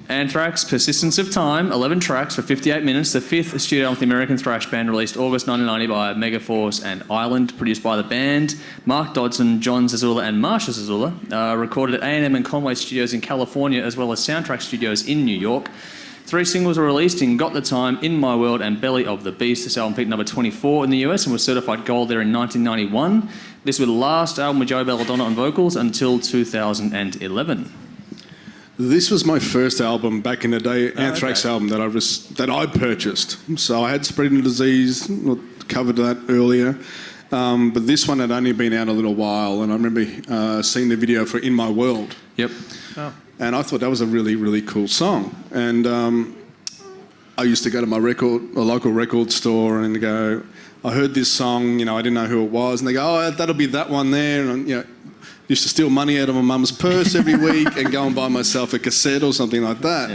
Anthrax, Persistence of Time, 11 tracks for 58 minutes. The fifth studio album of the American thrash band, released August 1990 by Megaforce and Island, produced by the band, Mark Dodson, John Zazula and Marsha Zazula. Recorded at A&M and Conway Studios in California, as well as Soundtrack Studios in New York. 3 singles were released in Got the Time, In My World and Belly of the Beast. This album peaked number 24 in the US and was certified gold there in 1991. This was the last album with Joey Belladonna on vocals until 2011. This was my first album back in the day, Anthrax album that I purchased. So I had spreading disease, covered that earlier. But this one had only been out a little while, and I remember seeing the video for In My World. Yep. Oh. And I thought that was a really, really cool song. And I used to go to my local record store and go, I heard this song, I didn't know who it was. And they go, oh, that'll be that one there. And, used to steal money out of my mum's purse every week and go and buy myself a cassette or something like that.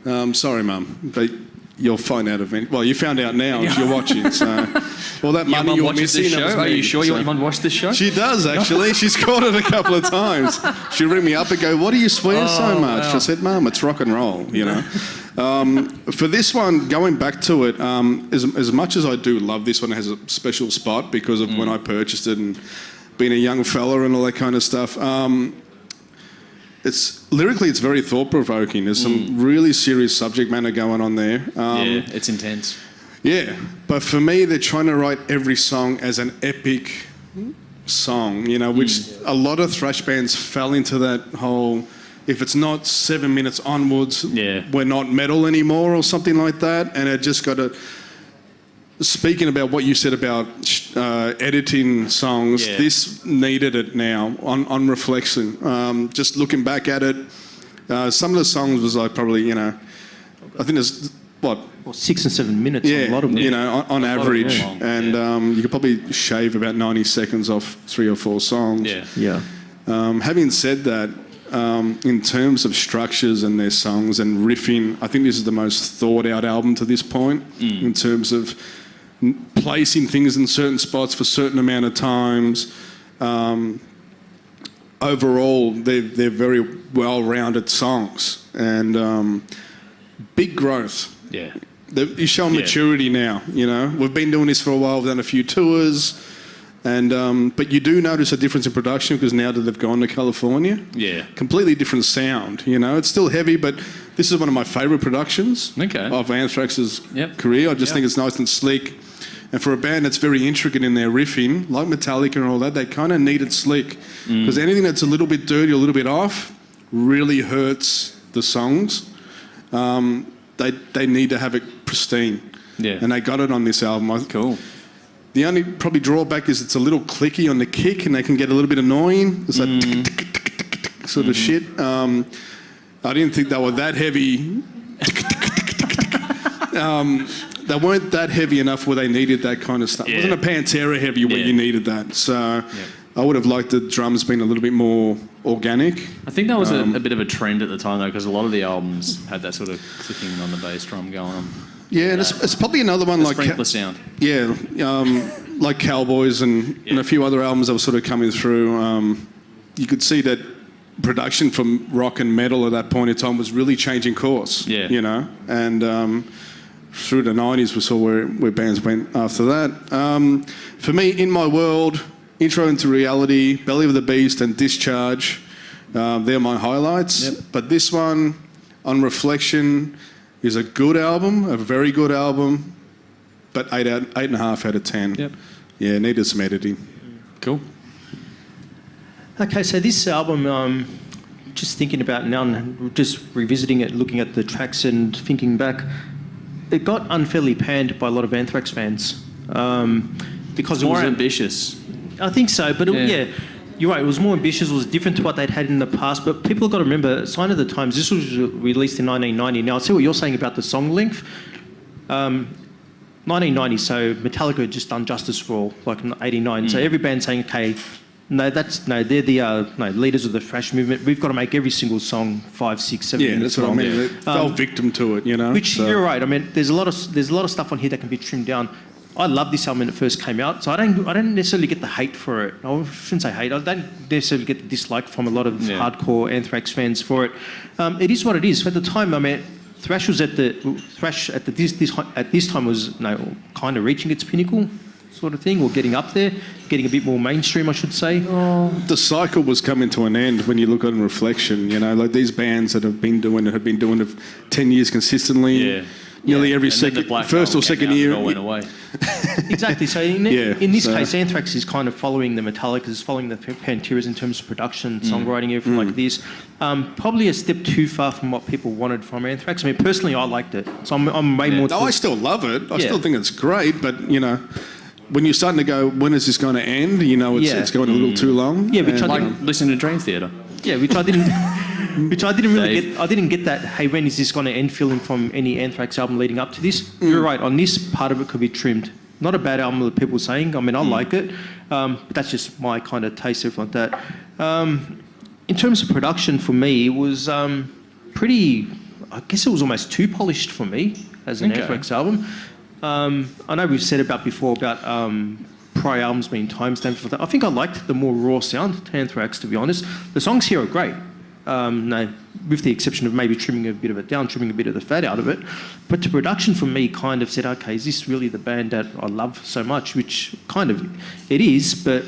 Yeah. Sorry, Mum, but you'll find out eventually. Well, you found out now if you're watching. So, all that money you're missing. Are you sure your mum watched this show? She does, actually. She's caught it a couple of times. She'll ring me up and go, "What do you swear so much?" Wow. I said, "Mum, it's rock and roll, For this one, going back to it, as much as I do love this one, it has a special spot because of when I purchased it and being a young fella and all that kind of stuff. Lyrically, it's very thought-provoking. There's some really serious subject matter going on there. It's intense. Yeah, but for me, they're trying to write every song as an epic song, which a lot of thrash bands fell into that whole, if it's not 7 minutes onwards, we're not metal anymore or something like that, and it just got to... Speaking about what you said about editing songs, this needed it now, on reflection. Just looking back at it, some of the songs was like probably, I think there's, Well, 6 and 7 minutes on a lot of them. On average. And you could probably shave about 90 seconds off 3 or 4 songs. Having said that, in terms of structures and their songs and riffing, I think this is the most thought out album to this point in terms of placing things in certain spots for certain amount of times. Overall, they're very well-rounded songs and big growth. You show maturity now. We've been doing this for a while. We've done a few tours. And but you do notice a difference in production because now that they've gone to California, completely different sound. It's still heavy, but this is one of my favourite productions of Anthrax's career. I just think it's nice and slick, and for a band that's very intricate in their riffing, like Metallica and all that, they kind of need it slick because anything that's a little bit dirty, a little bit off, really hurts the songs. They need to have it pristine, and they got it on this album. Cool. The only probably drawback is it's a little clicky on the kick and they can get a little bit annoying. It's that tick, sort of shit. I didn't think they were that heavy. They weren't that heavy enough where they needed that kind of stuff. It wasn't a Pantera heavy where you needed that. So I would have liked the drums being a little bit more organic. I think that was a bit of a trend at the time though, because a lot of the albums had that sort of clicking on the bass drum going on. Yeah, and it's probably another one like... sprinkler sound. Yeah, like Cowboys and a few other albums that were sort of coming through. You could see that production from rock and metal at that point in time was really changing course, and through the 90s we saw where bands went after that. For me, In My World, Intro into Reality, Belly of the Beast and Discharge, they're my highlights. But this one, on reflection... is a good album, a very good album, but 8.5 out of 10. Yeah, needed some editing. Cool. Okay, so this album, just thinking about it now and just revisiting it, looking at the tracks and thinking back, it got unfairly panned by a lot of Anthrax fans. Because it was more ambitious. I think so, but you're right, it was more ambitious, it was different to what they'd had in the past, but people have got to remember, Sign of the Times, this was released in 1990. Now, I see what you're saying about the song length. 1990, so Metallica had just done Justice for All, like in 89. So every band saying, okay, they're the leaders of the thrash movement. We've got to make every single song 5, 6, 7 minutes long. They fell victim to it, Which, you're right, I mean, there's a lot of stuff on here that can be trimmed down. I loved this album when it first came out, so I don't necessarily get the hate for it. I shouldn't say hate. I don't necessarily get the dislike from a lot of hardcore Anthrax fans for it. It is what it is. At the time, I mean, thrash at this time was kind of reaching its pinnacle, sort of thing, or getting up there, getting a bit more mainstream, I should say. The cycle was coming to an end when you look at it in reflection. You know, like these bands that have been doing it 10 years consistently. Yeah. Nearly every first or second year. It all went away. Exactly. So in this case, Anthrax is kind of following the Metallicas, following the Panteras in terms of production, songwriting, everything like this. Probably a step too far from what people wanted from Anthrax. I mean, personally, I liked it. So I'm way more... No, I still love it. I still think it's great, but, you know... When you're starting to go, when is this going to end? You know, it's going a little too long. Yeah, which like listening to Dream Theater. Yeah, which I didn't really get. I didn't get that. Hey, when is this going to end? Feeling from any Anthrax album leading up to this. You're right. On this, part of it could be trimmed. Not a bad album that people are saying. I mean, I like it, but that's just my kind of taste, everything like that. In terms of production, for me, it was pretty. I guess it was almost too polished for me as an Anthrax album. I know we've said before about prior albums being timestamped. I think I liked the more raw sound to Anthrax, to be honest. The songs here are great, with the exception of maybe trimming a bit of it down, trimming a bit of the fat out of it. But the production for me kind of said, okay, is this really the band that I love so much? Which kind of it is, but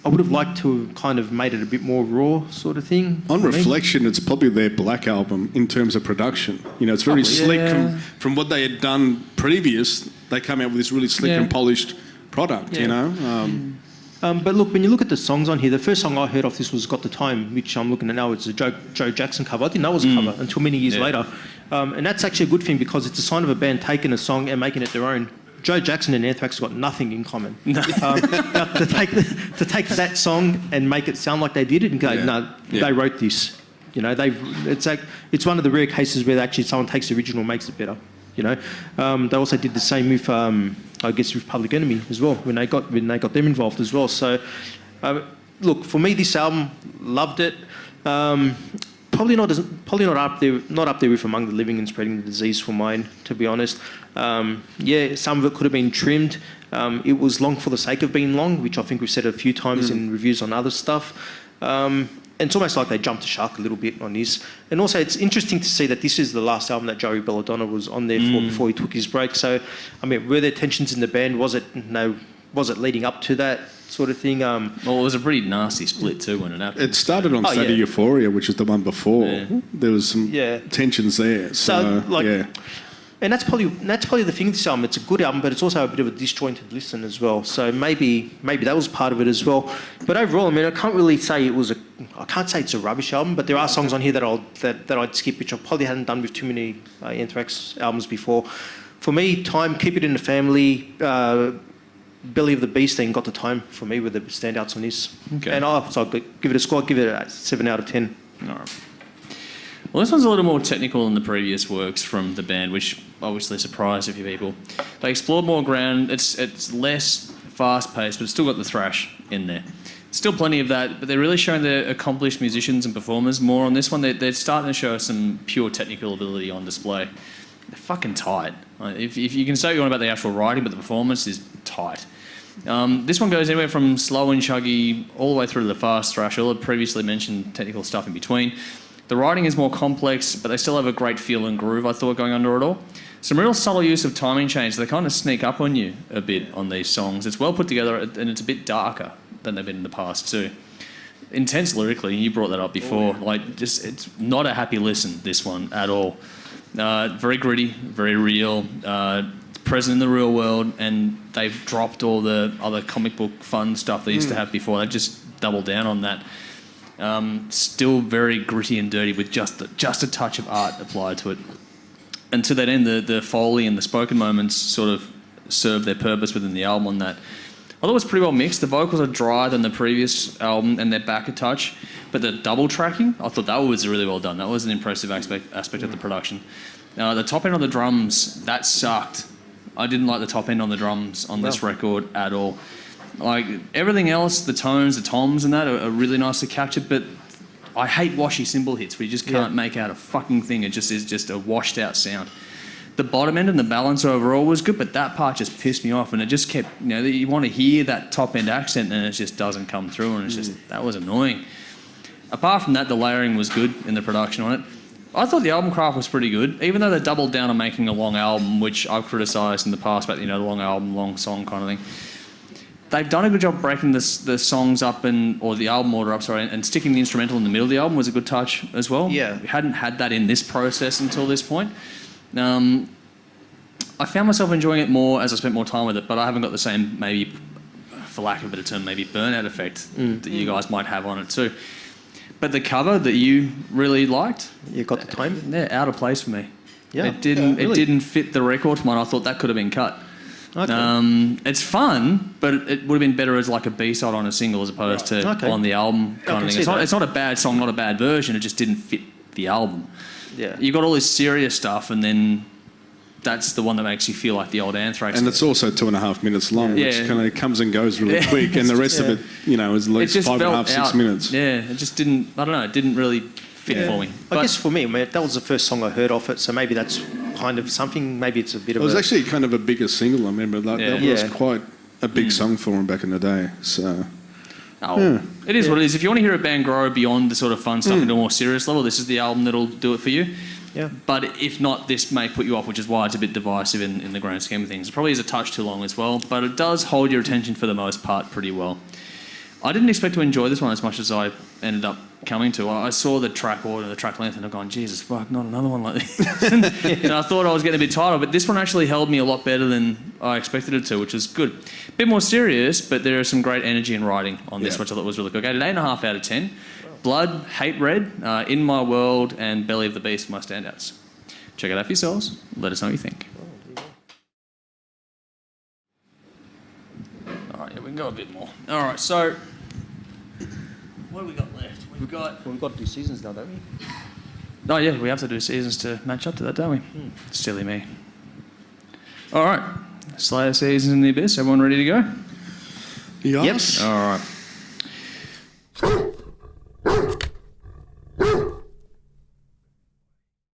I would have liked to have kind of made it a bit more raw sort of thing. On reflection, it's probably their black album in terms of production. You know, it's very slick from what they had done previous. They come out with this really slick and polished product, you know. But look, when you look at the songs on here, the first song I heard off this was Got the Time, which I'm looking at now. It's a Joe Jackson cover. I didn't know it was a cover until many years later. And that's actually a good thing because it's a sign of a band taking a song and making it their own. Joe Jackson and Anthrax have got nothing in common. No. To take that song and make it sound like they did it and go, they wrote this. You know, it's one of the rare cases where actually someone takes the original and makes it better. You know, they also did the same with, I guess, with Public Enemy as well when they got them involved as well. So, look, for me, this album, loved it. Probably not up there with Among the Living and Spreading the Disease for mine, to be honest. Some of it could have been trimmed. It was long for the sake of being long, which I think we've said a few times in reviews on other stuff. And it's almost like they jumped the shark a little bit on this. And also, it's interesting to see that this is the last album that Joey Belladonna was on there for before he took his break. So, I mean, were there tensions in the band? Was it leading up to that sort of thing? Well, it was a pretty nasty split too when it happened. It started on State of Euphoria, which is the one before. Yeah. There was some tensions there. And that's probably the thing with this album. It's a good album, but it's also a bit of a disjointed listen as well. So maybe that was part of it as well. But overall, I mean, I can't really say I can't say it's a rubbish album, but there are songs on here that I'd skip, which I probably hadn't done with too many Anthrax albums before. For me, Time, Keep It in the Family, Belly of the Beast, and Got the Time for me were the standouts on this. Okay. And so I'll give it a score. I'll give it a 7 out of 10. All right. Well, this one's a little more technical than the previous works from the band, which obviously surprised a few people. They explored more ground. It's less fast-paced, but it's still got the thrash in there. Still plenty of that, but they're really showing the accomplished musicians and performers more on this one. They're starting to show some pure technical ability on display. They're fucking tight. If you can say what you want about the actual writing, but the performance is tight. This one goes anywhere from slow and chuggy all the way through to the fast thrash, all the previously mentioned technical stuff in between. The writing is more complex, but they still have a great feel and groove, I thought, going under it all. Some real subtle use of timing change. They kind of sneak up on you a bit on these songs. It's well put together, and it's a bit darker than they've been in the past too. Intense lyrically, you brought that up before. It's not a happy listen, this one, at all. Very gritty, very real, present in the real world, and they've dropped all the other comic book fun stuff they used to have before. They just doubled down on that. Still very gritty and dirty with just a touch of art applied to it. And to that end, the Foley and the spoken moments sort of serve their purpose within the album on that. I thought it was pretty well mixed. The vocals are drier than the previous album and they're back a touch. But the double tracking, I thought that was really well done. That was an impressive aspect of the production. The top end on the drums, that sucked. I didn't like the top end on the drums on this record at all. Like, everything else, the tones, the toms and that are really nicely captured, but I hate washy cymbal hits where you just can't make out a fucking thing. It just is just a washed out sound. the bottom end and the balance overall was good, but that part just pissed me off, and it just kept, you want to hear that top end accent and it just doesn't come through, and it's just, that was annoying. Apart from that, the layering was good in the production on it. I thought the album craft was pretty good, even though they doubled down on making a long album, which I've criticised in the past about, the long album, long song kind of thing. They've done a good job breaking the songs up or the album order up, and sticking the instrumental in the middle of the album was a good touch as well. Yeah. We hadn't had that in this process until this point. I found myself enjoying it more as I spent more time with it, but I haven't got the same, maybe, for lack of a better term, maybe burnout effect that you guys might have on it too. But the cover that you really liked, You got the time? yeah, out of place for me. Yeah. It didn't. Really? It didn't fit the record for mine. I thought that could have been cut. Okay. It's fun, but it would have been better as like a B-side on a single as opposed to on the album kind of thing. It's not a bad song, not a bad version. It just didn't fit the album. Yeah. You got all this serious stuff, and then that's the one that makes you feel like the old Anthrax. And it's also 2.5 minutes long, which kind of comes and goes really quick, and the rest of it, is at least 5.5, 6 minutes. Yeah, it just didn't. I don't know. It didn't really fit for me. I guess for me, that was the first song I heard off it, so maybe that's kind of something. Maybe it's a bit of. It was actually kind of a bigger single. I remember that was quite a big song for him back in the day. So. It is what it is. If you want to hear a band grow beyond the sort of fun stuff into a more serious level, this is the album that'll do it for you. Yeah. But if not, this may put you off, which is why it's a bit divisive in the grand scheme of things. It probably is a touch too long as well, but it does hold your attention for the most part pretty well. I didn't expect to enjoy this one as much as I ended up coming to. I saw the track order, the track length, and I've gone, Jesus, fuck, not another one like this. And I thought I was getting a bit tired of it, but this one actually held me a lot better than I expected it to, which is good. A bit more serious, but there is some great energy and writing on this, which I thought was really good. I gave it 8.5 out of 10. Blood, Hate Red, In My World, and Belly of the Beast, my standouts. Check it out for yourselves. Let us know what you think. All right, we can go a bit more. All right, so what have we got left? We've got Oh yeah, we have to do seasons to match up to that, don't we? Silly me. All right, Slayer Seasons in the Abyss. Everyone ready to go? Yes. All right.